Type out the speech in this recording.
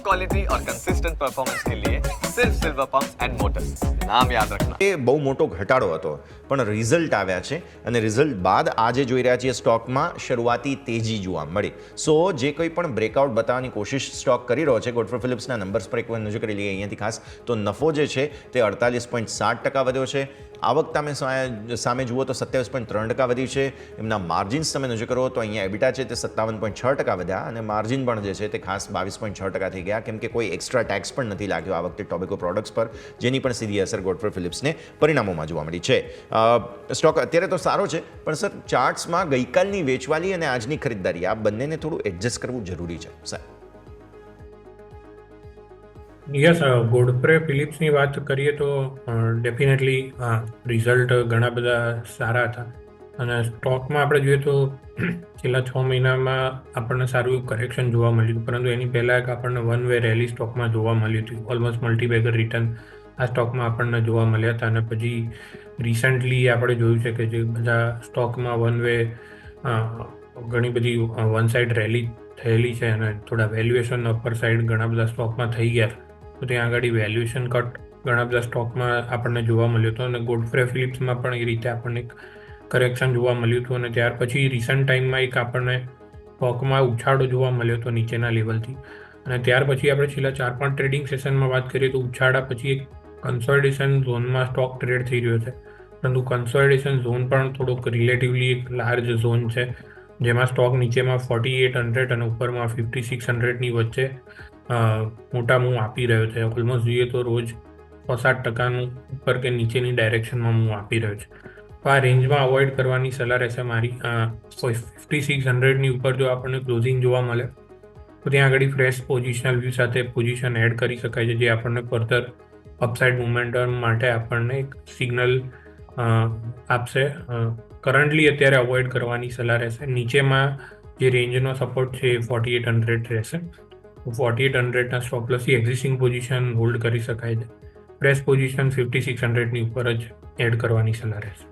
Quality और consistent performance के लिए सिर्फ सिल्वर पंप्स एंड मोटर्स, नाम याद रखना। એ બહુ મોટો ઘટાડો હતો, પણ રિઝલ્ટ આવ્યા છે અને રિઝલ્ટ બાદ આજે જોઈ રહ્યા છીએ સ્ટોકમાં શરૂઆતી તેજી જોવા મળી. સો જે કોઈ પણ બ્રેકઆઉટ બતાવવાની કોશિશ સ્ટોક કરી રહ્યો છે, ગોડફ્રે ફિલિપ્સના નંબર્સ પર એક વાર નજર કરી લઈએ અહીંયાથી ખાસ તો નફો જે છે તે 48.7% વધ્યો છે. આવક તમે સામે જુઓ તો 27.3% વધી છે. એમના માર્જિન્સ તમે નજર કરો તો અહીંયા એબિટા છે તે 57.6% વધ્યા અને માર્જિન પણ જે છે તે ખાસ 22.6% થઈ ગયા, કેમ કે કોઈ એક્સ્ટ્રા ટેક્સ પણ નથી લાગ્યો આ વખતે ટોબેકો પ્રોડક્ટ્સ પર, જેની પણ સીધી અસર ગોડફ્રે ફિલિપ્સને પરિણામોમાં જોવા મળી છે. સ્ટોક અત્યારે તો સારો છે, પણ સર ચાર્ટ્સમાં ગઈકાલની વેચવાલી અને આજની ખરીદદારી આ બંનેને થોડું એડજસ્ટ કરવું જરૂરી છે સાહેબ. યસ, ગોડફ્રે ફિલિપ્સની વાત કરીએ તો ડેફિનેટલી રિઝલ્ટ ઘણા બધા સારા હતા અને સ્ટોકમાં આપણે જોઈએ તો છેલ્લા 6 મહિનામાં આપણને સારું એવું કરેક્શન જોવા મળ્યું, પરંતુ એની પહેલાં એક આપણને વન વે રેલી સ્ટોકમાં જોવા મળ્યું હતું. ઓલમોસ્ટ મલ્ટીબેગર રિટર્ન આ સ્ટોકમાં આપણને જોવા મળ્યા હતા અને પછી રિસન્ટલી આપણે જોયું છે કે જે બધા સ્ટોકમાં વન વે ઘણી બધી વન સાઇડ રેલી થયેલી છે અને થોડા વેલ્યુએશન અપર સાઇડ ઘણા બધા સ્ટોકમાં થઈ ગયા, તો ત્યાં આગળ વેલ્યુએશન કટ ઘણા બધા સ્ટોકમાં આપણને જોવા મળ્યું હતું અને ગોડફ્રે ફિલિપ્સમાં પણ એ રીતે આપણને એક કરેક્શન જોવા મળ્યું હતું અને ત્યાર પછી રિસન્ટ ટાઈમમાં એક આપણને સ્ટોકમાં ઉછાળો જોવા મળ્યો હતો નીચેના લેવલથી અને ત્યાર પછી આપણે છેલ્લા 4-5 ટ્રેડિંગ સેશનમાં વાત કરીએ તો ઉછાળા પછી એક કન્સોલિડેશન ઝોનમાં સ્ટોક ટ્રેડ થઈ રહ્યો છે, પરંતુ કન્સોલિડેશન ઝોન પણ થોડોક રિલેટિવલી એક લાર્જ ઝોન છે, જેમાં સ્ટોક નીચેમાં 4800 અને ઉપરમાં 5600ની વચ્ચે મોટા મૂવ આપી રહ્યો છે. ઓલમોસ્ટ જોઈએ તો રોજ 6-7% ઉપર કે નીચેની ડાયરેક્શનમાં મૂવ આપી રહ્યો છે. તો આ રેન્જમાં અવોઇડ કરવાની સલાહ રહેશે મારી. 5600ની ઉપર જો આપણને ક્લોઝિંગ જોવા મળે તો ત્યાં આગળ ફ્રેશ પોઝિશનલ વ્યૂ સાથે પોઝિશન એડ કરી શકાય છે, જે આપણને ફર્ધર અપસાઇડ મોમેન્ટમ માટે આપણને એક સિગ્નલ આપશે. કરન્ટલી અત્યારે અવોઇડ કરવાની સલાહ રહેશે. નીચેમાં જે રેન્જનો સપોર્ટ છે એ 4800 રહેશે. 4800ના સ્ટોપ પ્લસથી એક્ઝિસ્ટિંગ પોઝિશન હોલ્ડ કરી શકાય છે. ફ્રેશ પોઝિશન 5600ની ઉપર જ એડ કરવાની સલાહ રહેશે.